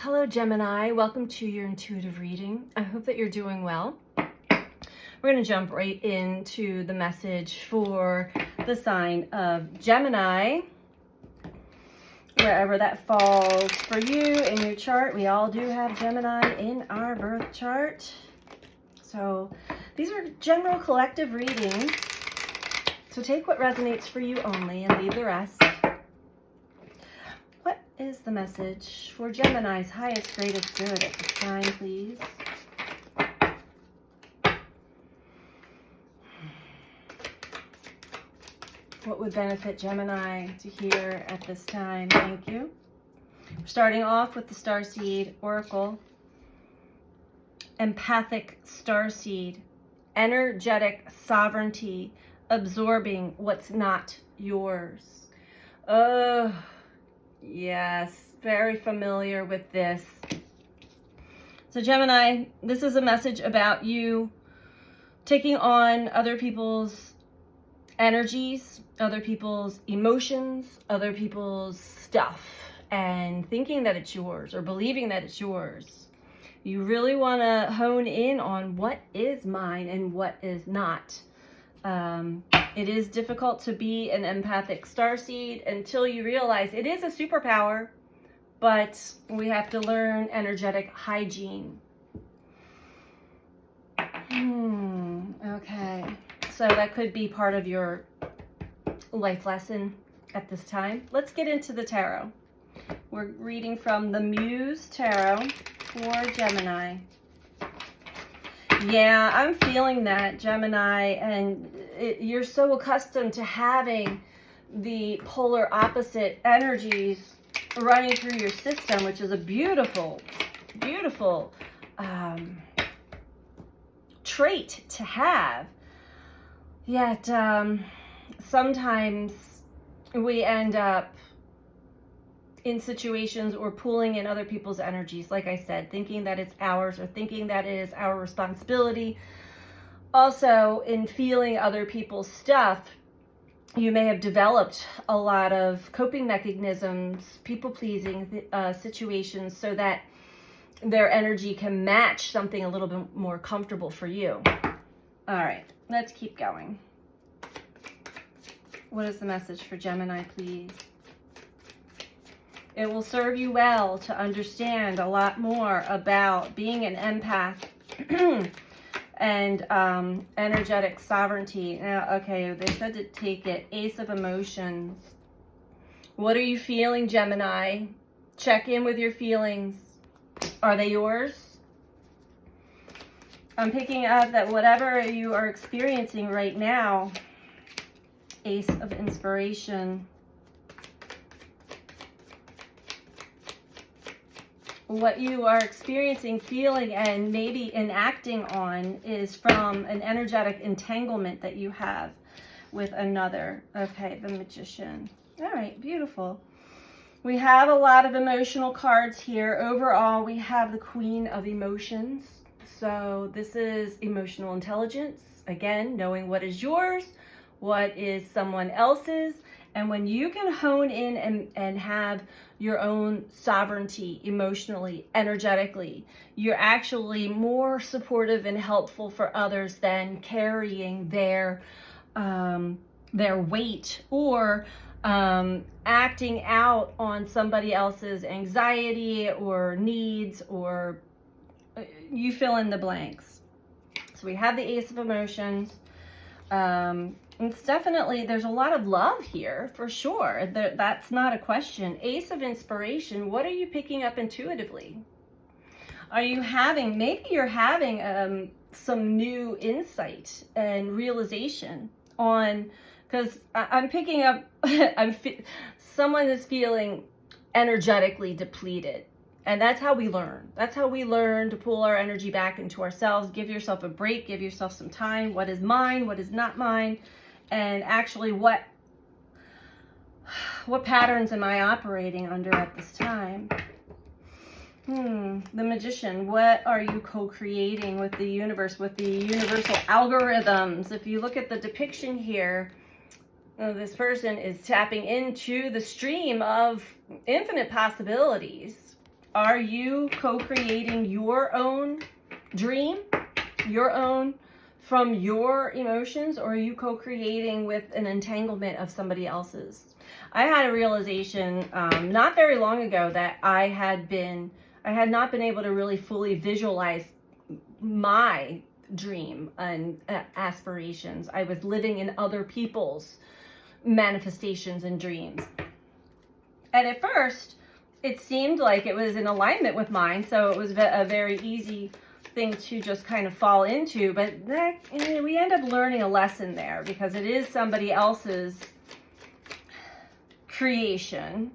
Hello, Gemini. Welcome to your intuitive reading. I hope that you're doing well. We're going to jump right into the message for the sign of Gemini, wherever that falls for you in your chart. We all do have Gemini in our birth chart. So these are general collective readings. So take what resonates for you only and leave the rest. What is the message for Gemini's highest, greatest good at this time, please? What would benefit Gemini to hear at this time? Thank you. We're starting off with the starseed oracle. Empathic starseed. Energetic sovereignty. Absorbing what's not yours. Oh, yes. Very familiar with this. So Gemini, this is a message about you taking on other people's energies, other people's emotions, other people's stuff, and thinking that it's yours or believing that it's yours. You really want to hone in on what is mine and what is not. It is difficult to be an empathic starseed until you realize it is a superpower, but we have to learn energetic hygiene. Okay. So that could be part of your life lesson at this time. Let's get into the tarot. We're reading from the Muse Tarot for Gemini. Yeah, I'm feeling that, Gemini, and you're so accustomed to having the polar opposite energies running through your system, which is a beautiful, beautiful trait to have. Yet, sometimes we end up in situations or pulling in other people's energies, like I said, thinking that it's ours or thinking that it is our responsibility. Also, in feeling other people's stuff, you may have developed a lot of coping mechanisms, people-pleasing situations, so that their energy can match something a little bit more comfortable for you. All right, let's keep going. What is the message for Gemini, please? It will serve you well to understand a lot more about being an empath and energetic sovereignty. Now, okay, they said to take it. Ace of Emotions. What are you feeling, Gemini? Check in with your feelings. Are they yours? I'm picking up that whatever you are experiencing right now, Ace of Inspiration. What you are experiencing, feeling, and maybe enacting on is from an energetic entanglement that you have with another. Okay, the Magician. All right, beautiful. We have a lot of emotional cards here. Overall, we have the Queen of Emotions. So this is emotional intelligence. Again, knowing what is yours, what is someone else's. And when you can hone in and have your own sovereignty emotionally, energetically, you're actually more supportive and helpful for others than carrying their weight or acting out on somebody else's anxiety or needs, or you fill in the blanks. So we have the Ace of Emotions. It's definitely, there's a lot of love here, for sure. That's not a question. Ace of Inspiration, what are you picking up intuitively? Are you having, maybe you're having some new insight and realization on, because I'm picking up, someone is feeling energetically depleted. And that's how we learn. That's how we learn to pull our energy back into ourselves. Give yourself a break, give yourself some time. What is mine? What is not mine? And actually, what patterns am I operating under at this time? The Magician. What are you co-creating with the universe, with the universal algorithms? If you look at the depiction here, this person is tapping into the stream of infinite possibilities. Are you co-creating your own dream, your own from your emotions, or are you co-creating with an entanglement of somebody else's? I had a realization not very long ago that I had not been able to really fully visualize my dream and aspirations. I was living in other people's manifestations and dreams. And at first, it seemed like it was in alignment with mine, so it was a very easy thing to just kind of fall into. But we end up learning a lesson there because it is somebody else's creation.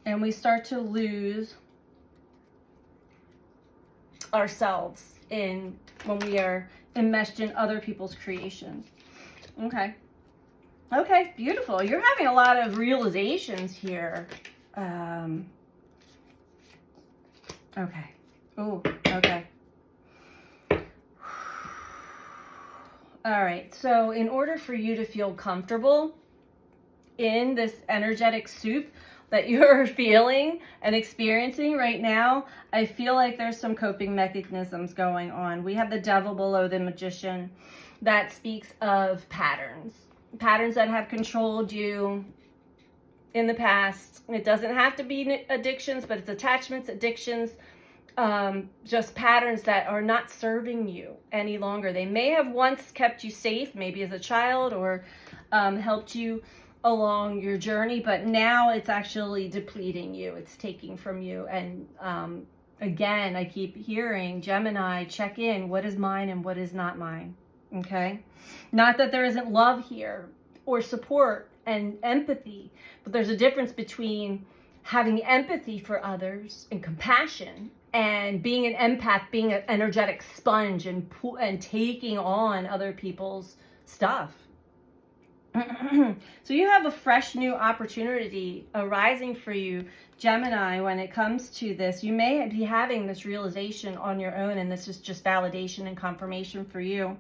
And we start to lose ourselves when we are enmeshed in other people's creations. Okay. Okay, beautiful. You're having a lot of realizations here. Okay. Oh, okay. All right. So in order for you to feel comfortable in this energetic soup that you're feeling and experiencing right now, I feel like there's some coping mechanisms going on. We have the devil below the magician. That speaks of patterns that have controlled you in the past. It doesn't have to be addictions, but it's attachments, addictions, just patterns that are not serving you any longer. They may have once kept you safe, maybe as a child, or helped you along your journey, but now it's actually depleting you. It's taking from you. And again, I keep hearing, Gemini, check in. What is mine and what is not mine? Okay? Not that there isn't love here or support and empathy, but there's a difference between having empathy for others and compassion and being an empath, being an energetic sponge and taking on other people's stuff. So you have a fresh new opportunity arising for you, Gemini, when it comes to this. You may be having this realization on your own, and this is just validation and confirmation for you.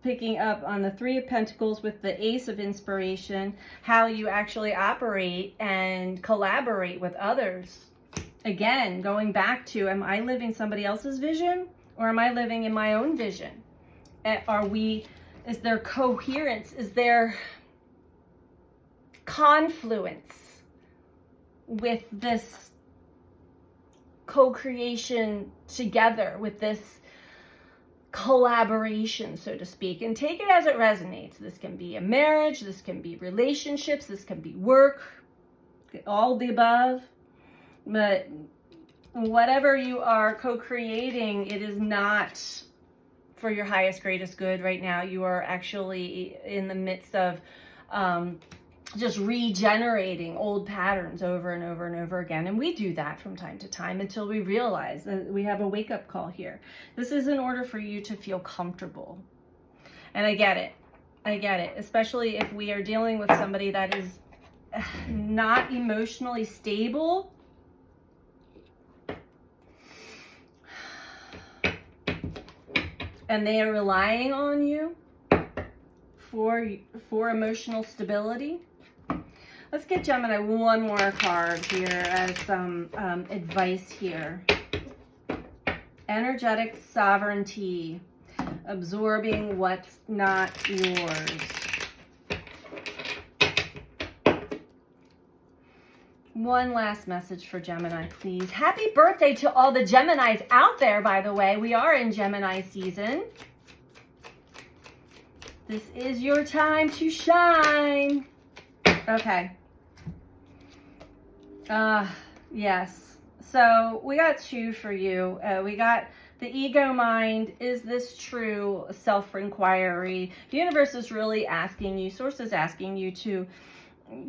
Picking up on the Three of Pentacles with the Ace of Inspiration, how you actually operate and collaborate with others. Again, going back to, am I living somebody else's vision or am I living in my own vision? Is there coherence? Is there confluence with this co-creation together, with this collaboration, so to speak? And take it as it resonates. This can be a marriage, this can be relationships, this can be work, all the above. But whatever you are co-creating, it is not for your highest, greatest good right now. You are actually in the midst of just regenerating old patterns over and over and over again. And we do that from time to time until we realize that we have a wake-up call here. This is in order for you to feel comfortable. And I get it. I get it. Especially if we are dealing with somebody that is not emotionally stable. And they are relying on you for emotional stability. Let's get Gemini one more card here as some advice here. Energetic sovereignty, absorbing what's not yours. One last message for Gemini, please. Happy birthday to all the Geminis out there, by the way. We are in Gemini season. This is your time to shine. Okay. Yes. So we got two for you. We got the ego mind. Is this true? Self-inquiry. The universe is really asking you, source is asking you to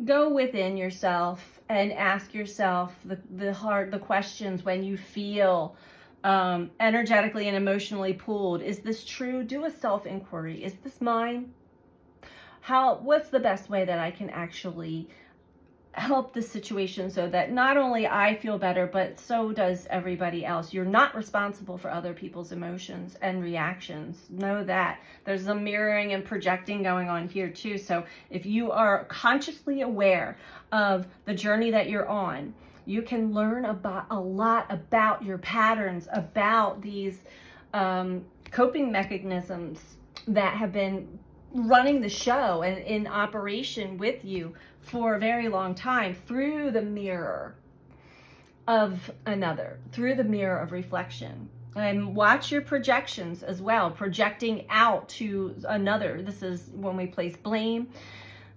go within yourself and ask yourself the questions when you feel energetically and emotionally pulled. Is this true? Do a self-inquiry. Is this mine? What's the best way that I can actually help the situation so that not only I feel better, but so does everybody else. You're not responsible for other people's emotions and reactions. Know that. There's a mirroring and projecting going on here too. So if you are consciously aware of the journey that you're on, you can learn about a lot about your patterns, about these coping mechanisms that have been running the show and in operation with you for a very long time, through the mirror of another, through the mirror of reflection. And watch your projections as well, projecting out to another. This is when we place blame.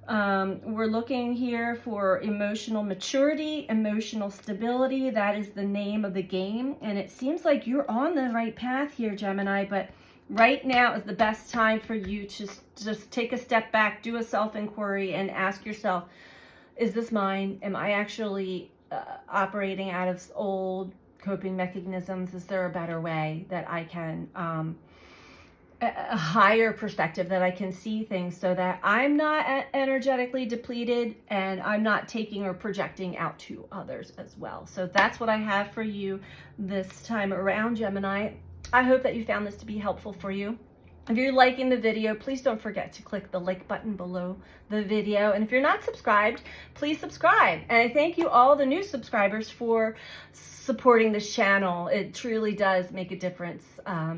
We're looking here for emotional maturity, emotional stability. That is the name of the game. And it seems like you're on the right path here, Gemini, but right now is the best time for you to just take a step back, do a self-inquiry, and ask yourself, is this mine? Am I actually operating out of old coping mechanisms? Is there a better way that I can, a higher perspective that I can see things so that I'm not energetically depleted and I'm not taking or projecting out to others as well? So that's what I have for you this time around, Gemini. I hope that you found this to be helpful for you. If you're liking the video, please don't forget to click the like button below the video. And if you're not subscribed, please subscribe. And I thank you, all the new subscribers, for supporting this channel. It truly does make a difference.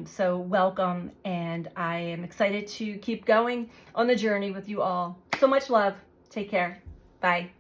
So welcome. And I am excited to keep going on the journey with you all. So much love. Take care. Bye.